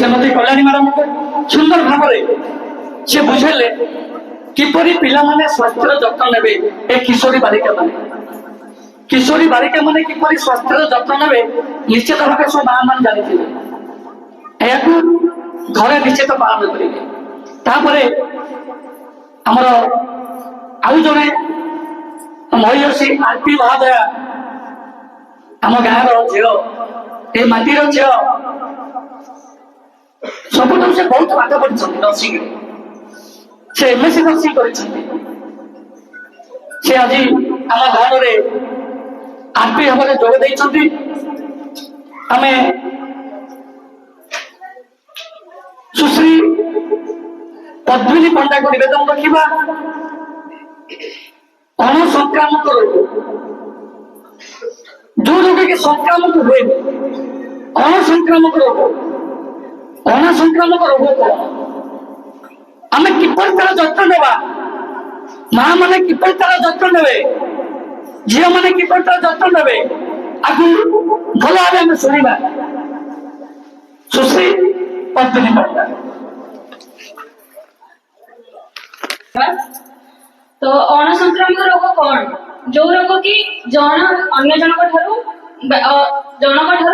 Shrimati Kalyani madam सुंदर भाव से बुझेले किपरि पिला माने स्वास्थ्य जत्न नेबे ए किशोरी बालिका माने किपरि स्वास्थ्य जत्न नेबे निश्चित भाव सब माँ मान जानी घरे निश्चित पालन करेंगे आमर आउ जड़े महिषी आरती महादया आम गाँव झील माटीर झील सब से बहुत पाठ पढ़ी नर्सिंग से एमएससी नर्सिंग कर आज आम गाँव में आरपी भाव में जोग देती आम सुश्री पद्मिनी पंडा को निवेदन रखा अणसंक्रामक रोग जो रोग कि संक्रामक हुए अणसंक्रामक रोग अणसंक्रामक रोग कौन आम किपर तार जत्न नेबा माँ मैंने किपर तार जत्न नेबे झील मैंने किपर तार जत्न नेबे आगु भल भाव आम शुणा सुश्री पद्मिनी पंडा। तो अणसंक्रामक रोग कौन जो रोग कि जन अन्य जनक ठारू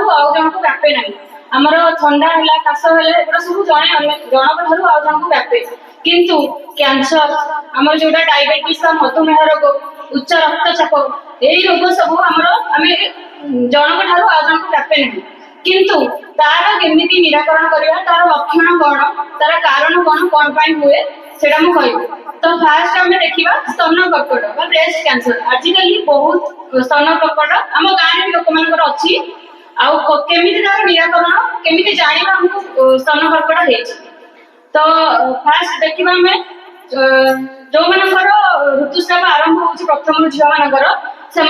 आउ जनक व्यापे नहीं आमर थंडा है काश है सब जड़े जनक ठारू आउ जनक व्यापे किंतु कैंसर आमर जोटा डायबिटीज मधुमेह रोग उच्च रक्तचाप यही रोग सब आम जनक ठारू आउ जनक व्यापे नहीं किंतु तार केमिति निराकरण करवा तार लक्षण कौन तार कारण कौन पाई हुए सेटा मु कहबी। तो फास्ट आम देखा स्तन कर्कट ब्रेस्ट कैंसर आजिकल बहुत स्तन कर्कट आम गाँव लोक मान अच्छी केमिति तार निराकरण केमिति जानिबा हमको स्तन कर्कट है। तो फास्ट देखा आम जो मानकर ऋतुस्राव आरंभ हो प्रथम झील मानकर से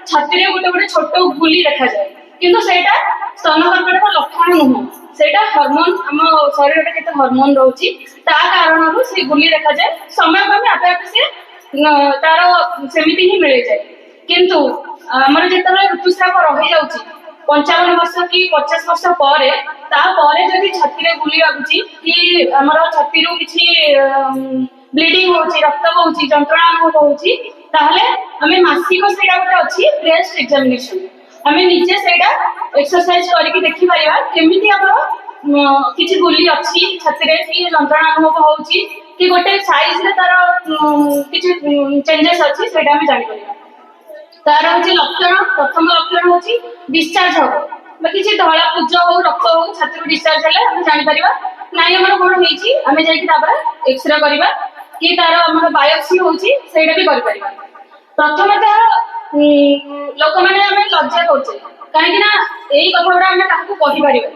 छाती गोटे गोटे छोट गुली देखा जाए किंतु सेटा स्तन कर्कट लक्षण नुह सेटा हार्मोन आम शरीर में केते हार्मोन रोची ता कारण से गुली देखा जाए समय क्रमे आपे आपे से तार सेमिति ही मिल जाए किंतु हमर जेतले ऋतुस्राव रही जाउची 55 वर्ष कि 50 वर्ष पर तापर जदि छाती रे गुली लागुची कि हमर छाती रो किछि ब्लीडिंग होची रक्त होची जंत्रणा अनुभव होची ताहले हमें मासिक सेटा गोटे अछि ब्रेस्ट एग्जामिनेशन हमें निजे सेटा एक्सरसाइज करके देखि परिबा केमिति हमर किछि गुली अछि छाती रे कि जंत्रणा अनुभव होची कि गोटे साइज रे तार किछि चेंजेस अछि सेटा हम जानि परिबा। तार होची लक्षण प्रथम लक्षण होची डिस्चार्ज हो किछि धळा पूज हो रक्त हो छाती रो डिस्चार्ज हेले हम जानि परिबा नाइ हमर कोन हेची हमें जाई कि तापर एक्सरे करबा कि तार हमर बायोप्सी होची सेटा भी करि परिबा। प्रथमतः लोक माने हमें लज्जा करछे काहे ना एई कथा गुडा हमें काहकु कहि परिबा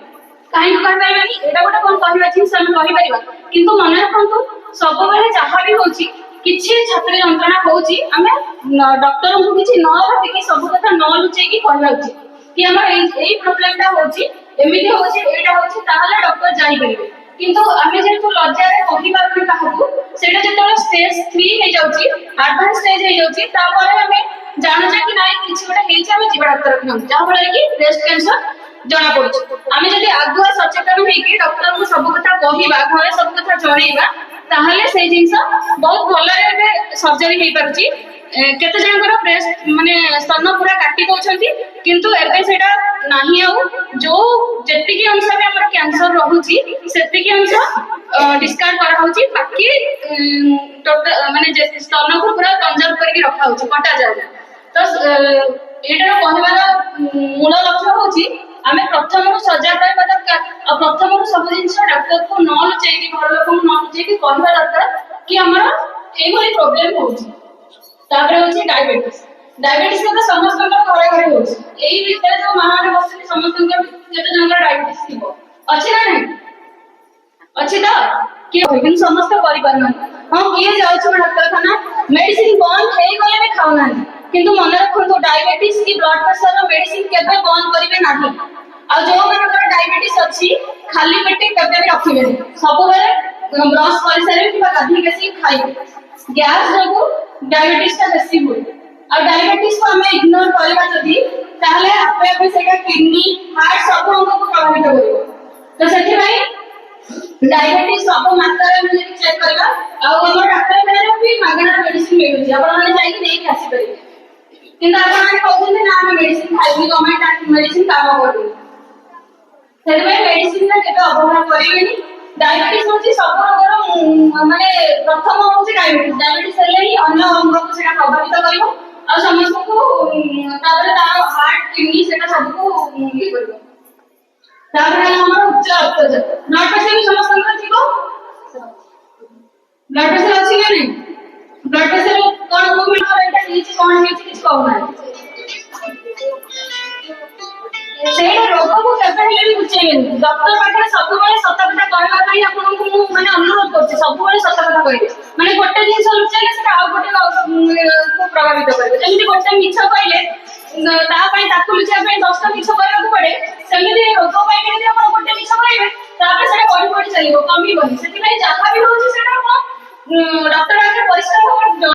काहे कहि परिबानी एटा गोटे कोन कहिबा छी हम कहि परिबा किंतु मन रखंतु सब बेले जहा भी होची किछि छात्र यंत्रणा होची हमें डॉक्टर को किछि न भाबी कि सब कथा न लुचै कि कहला उचित कि हमर एई प्रॉब्लम ता होची एमिति होची एटा होची ताहले डॉक्टर जाई परिबे किंतु हमें जेतु लज्जा रे कहि पारबे काहकु सेटा जेतले स्टेज 3 हे जाउची एडवांस स्टेज हे जाउची तापर हमें जानु जे कि नाइ किछि गोटे हेछि हमें जीवा डॉक्टर के जा फल कि ब्रेस्ट कैंसर जना पड़छ आमे जदि आगुआ सचेतन हे कि डॉक्टर को सब कथा कहिबा घरे सब कथा जणैबा ताहले से जिंस बहुत भल रे सर्जरी हे परछि केते जनकर ब्रेस्ट माने स्तन पूरा काटी दोछंती किंतु एबे सेटा नाही आउ जो जेतिकी अंश में हमर कैंसर रहउची सेतिकी अंश डिस्कार्ड करा होची बाकी टोटल माने स्तन को पूरा कंजर्व करके रखा होची कटा जाय। तो एटार कहबार मूल लक्ष्य होची आमे प्रथम सजग रहबा दरकार और प्रथम सब जिंस डॉक्टर को न लुचै कि घर लोक को न लुचै कि कहबा दरकार कि हमर एई भली प्रॉब्लम होची। तापर होची डायबिटीज तो समस्त घरे घरे होची एई भितर जो महान बसली समस्त जेते जनकर डायबिटीज थिबो अछि ना नहीं अछि त कि होइकिन समस्त परिवार न हां किए जाउछ डॉक्टरखाना मेडिसिन बंद हे गले में खाउ ना किंतु मन रखो डायबिटीज की ब्लड प्रेशर मेडिसिन केबे बंद करिवे नाही आ जो मनकर डायबिटीज अछि खाली पेटे केबे भी रखिबे सब बेले ब्रश करि सारे कि गाधी केसी खाइबे गैस जको डायबिटीज का बेसी हुए और डायबिटीज को हमें इग्नोर करबा जदी ताहले आपे आपे सेका किडनी हार्ट सब अंग को प्रभावित करिवो। तो सेति भाई डायबिटीज सब मात्रा में चेक करवा और हमर डॉक्टर कहले भी मागଣା मेडिसिन मिलुଛି आपण माने जाई कि नहीं आसी परिबे किंतु आपण माने कहउछन ना हम मेडिसिन खाइबी गवर्नमेंट मेडिसिन काम करू सेबे मेडिसिन ना केबे अवहेलना करिवेनी डायबिटीज होची सब रोगर माने प्रथम होची डायबिटीज हेले ही अन्य अंग को सेटा प्रभावित करिवो और समस्त को तापर तार हार्ट किडनी सेटा सब को ये करिवो तापर हमर उच्च रक्तचाप ब्लड प्रेशर भी समस्त थिबो ब्लड प्रेशर अछि कि नहीं ब्लड प्रेशर कोन मूवमेंट और एटा नीचे कोन नीचे किछ कहू ना सेटा रोग को केबे हेले भी बुझेबेनी डॉक्टर पाखरे सब बेले सत कथा कहला पई आपन को माने अनुरोध करछि सब बेले सत कथा कहिबे माने गोटे दिन लुचेले सेटा आ गोटे को प्रभावित करबे जेमिति गोटे मिछ कहले ता पई ताकु लुचिया पई 10 टा मिछ कहला को पड़े सेमिति रोग पई के जे आपण गोटे मिछ कहबे तापर सेटा बढी बढी चलिबो कमी बनी सेति पई जाहा भी होछि सेटा डॉक्टर आके परिश्रम